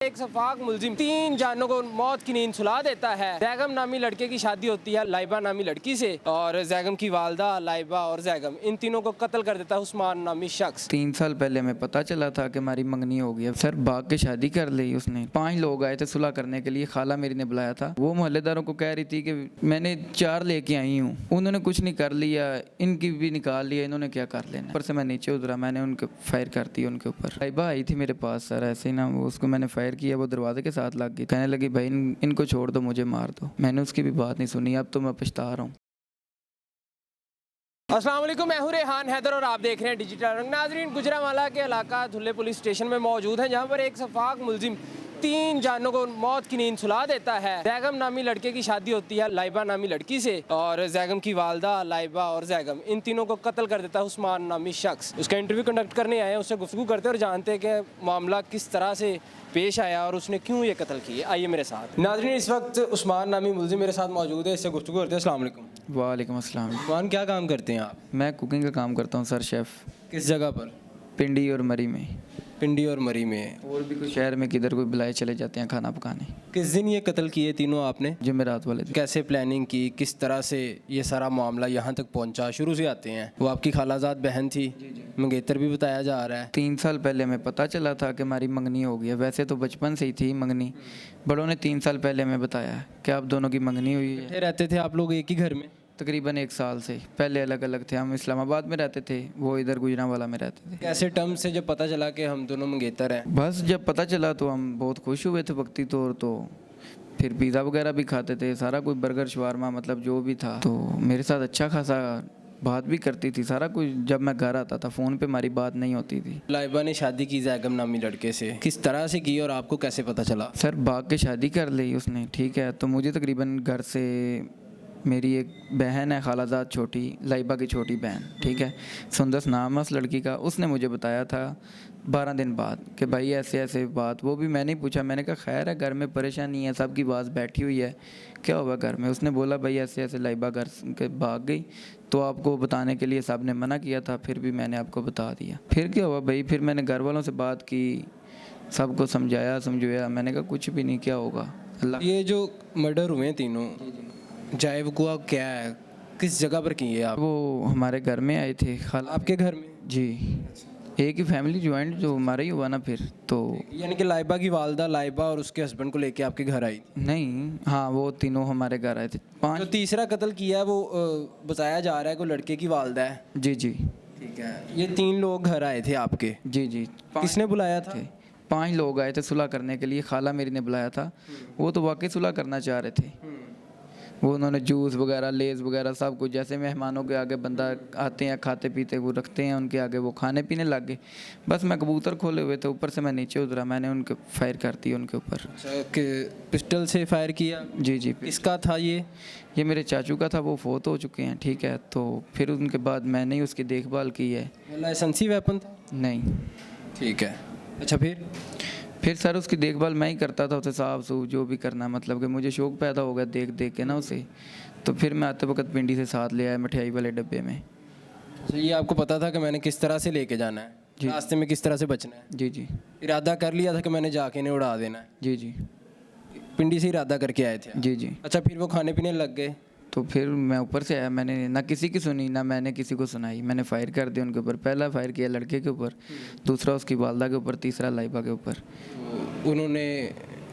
एक सफाक मुलजिम 3 जानों को मौत की नींद सुला देता है। जैगम नामी लड़के की शादी होती है लाइबा नामी लड़की से और जैगम की वालदा लाइबा और जैगम इन तीनों को कत्ल कर देता है उस्मान नामी शख्स। 3 साल पहले हमें पता चला था कि हमारी मंगनी हो गई है। सर भाग के शादी कर ली उसने। 5 लोग आए थे सुलह करने के लिए, खाला मेरी ने बुलाया था। वो मोहल्लेदारों को कह रही थी कि मैंने 4 लेके आई हूँ, उन्होंने कुछ नहीं कर लिया, इनकी भी निकाल लिया, इन्होंने क्या कर लेना। ऊपर से मैं नीचे उतरा, मैंने उनके फायर कर दी उनके ऊपर। लाइबा आई थी मेरे पास सर, ऐसे ही ना उसको मैंने फायर किया, वो दरवाजे के साथ लग गई, कहने लगी भाई इनको छोड़ दो, मुझे मार दो। मैंने उसकी भी बात नहीं सुनी, अब तो मैं पछता रहा हूँ। अस्सलाम वालेकुम, मैं हूं रेहान हैदर और आप देख रहे हैं डिजिटल रंग। नाजरीन, गुजरांवाला के इलाका धुल्ले पुलिस स्टेशन में मौजूद है, जहां पर एक सफाक मुलजिम 3 जानों को मौत की नींद सुला देता है। जैगम नामी लड़के की शादी होती है लाइबा नामी लड़की से और जैगम की वालदा लाइबा और जैगम इन तीनों को कत्ल कर देता है उस्मान नामी शख्स। उसका इंटरव्यू कंडक्ट करने आए हैं, उससे गुफ्तगू करते और जानते हैं कि मामला किस तरह से पेश आया और उसने क्यों ये कत्ल किए। आइए मेरे साथ। नाजरीन, इस वक्त उस्मान नामी मुलजिम मेरे साथ मौजूद है, इससे गुफ्तगू करते हैं। अस्सलाम वालेकुम। वालेकुम अस्सलाम। उस्मान, क्या काम करते हैं आप? मैं कुकिंग का काम करता हूँ सर, शेफ़। किस जगह पर? पिंडी और मरी में। पिंडी और मरी में। और भी कुछ शहर में किधर कोई बुलाए चले जाते हैं खाना पकाने। किस दिन ये कत्ल किए तीनों आपने? जुमेरात वाले दिन। कैसे प्लानिंग की, किस तरह से ये सारा मामला यहाँ तक पहुँचा? शुरू से आते हैं। वो आपकी खालाजाद बहन थी, मंगेतर भी बताया जा रहा है। 3 साल पहले हमें पता चला था कि हमारी मंगनी हो गई है। वैसे तो बचपन से ही थी मंगनी, बड़ों ने 3 साल पहले हमें बताया कि आप दोनों की मंगनी हुई है। रहते थे आप लोग एक ही घर में? तकरीबन 1 साल से। पहले अलग अलग थे, हम इस्लामाबाद में रहते थे, वो इधर गुजरांवाला में रहते थे। कैसे टर्म से जब पता चला कि हम दोनों मंगेतर हैं? बस जब पता चला तो हम बहुत खुश हुए थे वक्ती तौर, तो फिर पिज़्ज़ा वगैरह भी खाते थे, सारा कुछ बर्गर शवारमा मतलब जो भी था। तो मेरे साथ अच्छा खासा बात भी करती थी, सारा कुछ। जब मैं घर आता था फ़ोन पे हमारी बात नहीं होती थी। लाइबा ने शादी की जैगम नामी लड़के से, किस तरह से की और आपको कैसे पता चला? सर भाग के शादी कर ली उसने, ठीक है। तो मुझे तकरीबन घर से, मेरी एक बहन है खालाजाद छोटी, लाइबा की छोटी बहन, ठीक है, सुंदस नाम है उस लड़की का। उसने मुझे बताया था 12 दिन बाद कि भाई ऐसे ऐसे बात। वो भी मैंने ही पूछा, मैंने कहा खैर है, घर में परेशानी है, सबकी बात बैठी हुई है, क्या हुआ घर में? उसने बोला भाई ऐसे ऐसे लाइबा घर के भाग गई, तो आपको बताने के लिए सब ने मना किया था, फिर भी मैंने आपको बता दिया। फिर क्या हुआ भाई, फिर मैंने घर वालों से बात की, सबको समझाया। मैंने कहा कुछ भी नहीं, क्या होगा अल्लाह। ये जो मर्डर हुए तीनों, जाए वकुआ क्या है, किस जगह पर किए आप? वो हमारे घर में आए थे, खाला। आपके घर में? जी, एक ही फैमिली ज्वाइंट जो हमारा ही हुआ ना फिर तो। यानी कि लाइबा की वालदा लाइबा और उसके हस्बैंड को लेके आपके घर आई? नहीं, हाँ वो तीनों हमारे घर आए थे। जो 5। तीसरा कत्ल किया है वो बताया जा रहा है कि लड़के की वालदा है। जी जी। ठीक है। ये 3 लोग घर आए थे आपके? जी जी। किसने बुलाया था? 5 लोग आए थे सुलह करने के लिए, खाला मेरी ने बुलाया था। वो तो वाकई सुलह करना चाह रहे थे। वो उन्होंने जूस वगैरह, लेज़ वगैरह सब कुछ, जैसे मेहमानों के आगे बंदा आते हैं खाते पीते वो रखते हैं उनके आगे, वो खाने पीने लग गए। बस मैं कबूतर खोले हुए थे, ऊपर से मैं नीचे उतरा, मैंने उनके फायर कर दी उनके ऊपर। अच्छा, कि पिस्टल से फायर किया? जी जी। किसका था ये? ये मेरे चाचू का था, वो फोत हो चुके हैं, ठीक है। तो फिर उनके बाद मैंने ही उसकी देखभाल की है। लाइसेंसी वेपन था? नहीं। ठीक है। अच्छा, फिर सर उसकी देखभाल मैं ही करता था, उसे साफ सूफ जो भी करना, मतलब कि मुझे शौक़ पैदा हो गया देख देख के ना उसे। तो फिर मैं आते वक्त पिंडी से साथ ले आया मिठाई वाले डब्बे में। अच्छा, ये आपको पता था कि मैंने किस तरह से लेके जाना है, रास्ते में किस तरह से बचना है? जी जी। इरादा कर लिया था कि मैंने जाके इन्हें उड़ा देना है? जी जी। पिंडी से इरादा करके आए थे? जी जी। अच्छा, फिर वो खाने पीने लग गए? तो फिर मैं ऊपर से आया, मैंने ना किसी की सुनी ना मैंने किसी को सुनाई, मैंने फायर कर दिया उनके ऊपर। पहला फायर किया लड़के के ऊपर, दूसरा उसकी वालदा के ऊपर, तीसरा लाइबा के ऊपर। उन्होंने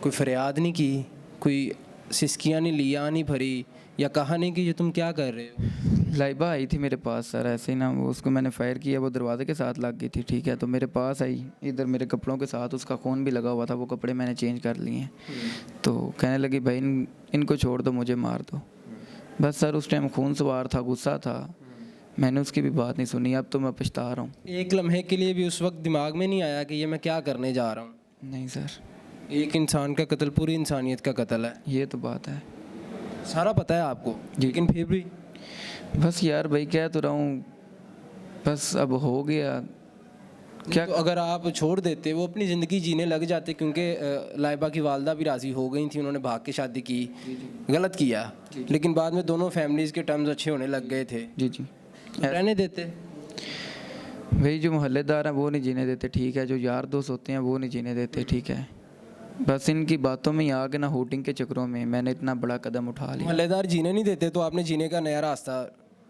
कोई फरियाद नहीं की, कोई सिसकियाँ नहीं, लिया नहीं भरी, या कहा नहीं कि ये तुम क्या कर रहे हो? लाइबा आई थी मेरे पास सर, ऐसे ही ना, वो उसको मैंने फायर किया, वो दरवाजे के साथ लग गई थी, ठीक है। तो मेरे पास आई, इधर मेरे कपड़ों के साथ उसका खून भी लगा हुआ था, वो कपड़े मैंने चेंज कर लिए हैं। तो कहने लगी भाई इनको छोड़ दो, मुझे मार दो। बस सर उस टाइम खून सवार था, गुस्सा था, मैंने उसकी भी बात नहीं सुनी, अब तो मैं पछता रहा हूँ। एक लम्हे के लिए भी उस वक्त दिमाग में नहीं आया कि ये मैं क्या करने जा रहा हूँ? नहीं सर। एक इंसान का कत्ल पूरी इंसानियत का कत्ल है, ये तो बात है, सारा पता है आपको, लेकिन फिर भी बस यार भाई कह तो रहा हूँ, बस अब हो गया क्या। तो अगर आप छोड़ देते, वो अपनी ज़िंदगी जीने लग जाते, क्योंकि लाइबा की वालदा भी राज़ी हो गई थी, उन्होंने भाग के शादी की, गलत किया, लेकिन बाद में दोनों फैमिलीज़ के टर्म्स अच्छे होने लग गए थे। जी जी। रहने देते भाई जो मोहल्लेदार हैं वो नहीं जीने देते, ठीक है, जो यार दोस्त होते हैं वो नहीं जीने देते, ठीक है। बस इनकी बातों में ही आके ना होटिंग के चक्करों में मैंने इतना बड़ा कदम उठा लिया। मोहल्लेदार जीने नहीं देते तो आपने जीने का नया रास्ता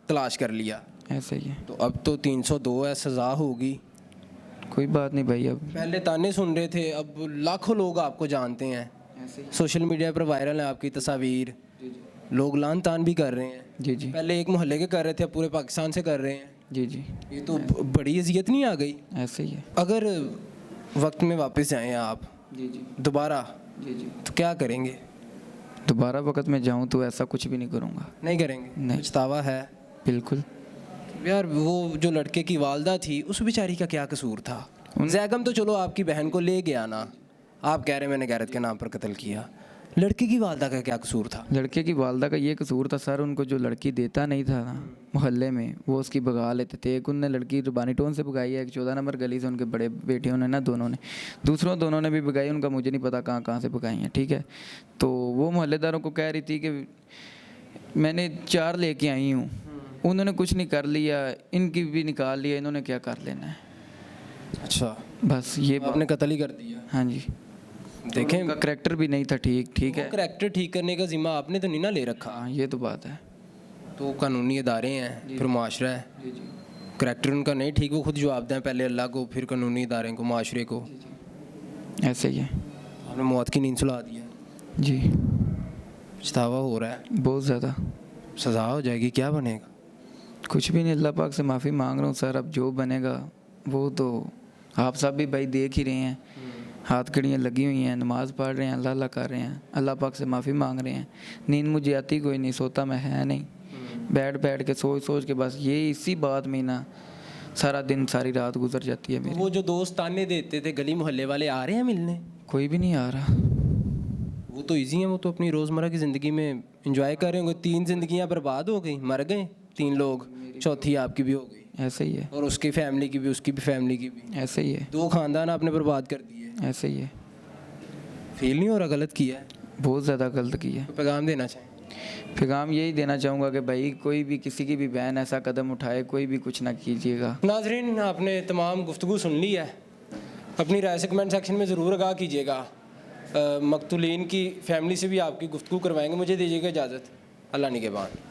तलाश कर लिया। ऐसे ही है, तो अब तो 302 है, सज़ा होगी। कोई बात नहीं भाई। अब पहले ताने सुन रहे थे, अब लाखों लोग आपको जानते हैं, ऐसे ही। सोशल मीडिया पर वायरल है आपकी तस्वीर, लोग लान तान भी कर रहे हैं। जी जी पहले एक मोहल्ले के कर रहे थे, अब पूरे पाकिस्तान से कर रहे हैं। जी जी, ये तो बड़ी अजियत नहीं आ गई? ऐसे ही है। अगर वक्त में वापस जाएं आप जी जी दोबारा, जी जी, तो क्या करेंगे? दोबारा वक्त में जाऊं तो ऐसा कुछ भी नहीं करूंगा। नहीं करेंगे? नहीं। पछतावा है? बिल्कुल। यार वो जो लड़के की वालदा थी, उस बेचारी का क्या कसूर था? जैगम तो चलो आपकी बहन को ले गया ना, आप कह रहे मैंने गैरत के नाम पर कत्ल किया, लड़के की वालदा का क्या कसूर था? लड़के की वालदा का ये कसूर था सर, उनको जो लड़की देता नहीं था ना मोहल्ले में, वो उसकी भगा लेते थे। एक उनने लड़की रुबानी टोन से भगाई है, एक 14 नंबर गली से उनके बड़े बेटियों ने ना, दोनों ने, दूसरों दोनों ने भी भगाई, उनका मुझे नहीं पता कहाँ कहाँ से भगाई हैं। ठीक है, तो वो मोहल्लेदारों को कह रही थी कि मैंने 4 लेके आई हूँ, उन्होंने कुछ नहीं कर लिया, इनकी भी निकाल लिया, इन्होंने क्या कर लेना है। अच्छा, बस ये आपने कत्ल ही कर दिया? हाँ जी। देखें, उनका करैक्टर भी नहीं था ठीक। ठीक है, करैक्टर ठीक करने का जिम्मा आपने तो नहीं ना ले रखा। हाँ ये तो बात है। तो कानूनी इदारे हैं, फिर माशरा है। जी जी करैक्टर उनका नहीं ठीक, वो खुद जवाब दें, पहले अल्लाह को, फिर कानूनी इदारे को, माशरे को। ऐसे ही है। आपने मौत की नींद सुला दिया, जी पछतावा हो रहा है, बहुत ज़्यादा। सज़ा हो जाएगी, क्या बनेगा? कुछ भी नहीं, अल्लाह पाक से माफ़ी मांग रहा हूँ सर। अब जो बनेगा वो तो आप सब भी भाई देख ही रहे हैं, हाथ कड़ियाँ लगी हुई हैं, नमाज़ पढ़ रहे हैं, अल्लाह अल्लाह कर रहे हैं, अल्लाह पाक से माफ़ी मांग रहे हैं। नींद मुझे आती कोई नहीं, सोता मैं है नहीं, बैठ बैठ के सोच सोच के बस ये इसी बात में ना सारा दिन सारी रात गुजर जाती है मेरी। वो जो दोस्त ताने देते थे गली मोहल्ले वाले, आ रहे हैं मिलने? कोई भी नहीं आ रहा। वो तो इजी हैं, वो तो अपनी रोज़मर्रा की ज़िंदगी में इंजॉय कर रहे होंगे। 3 जिंदगियां बर्बाद हो गई, मर गए 3 लोग, चौथी आपकी भी हो गई, ऐसे ही है, और उसकी फैमिली की भी, उसकी भी फैमिली की भी। ऐसे ही है, 2 खानदान आपने बर्बाद कर दिए। ऐसे ही है। फील नहीं हो रहा गलत किया है? बहुत ज़्यादा गलत की है। तो पैगाम देना चाहिए। पैगाम यही देना चाहूँगा कि भाई कोई भी किसी की भी बहन ऐसा कदम उठाए, कोई भी कुछ ना कीजिएगा। नाजरीन, आपने तमाम गुफ्तगू सुन ली है, अपनी राय से कमेंट सेक्शन में ज़रूर आगाह कीजिएगा। मकतूलीन की फैमिली से भी आपकी गुफ्तगू करवाएंगे। मुझे दीजिएगा इजाज़त, अल्लाह निगहबान।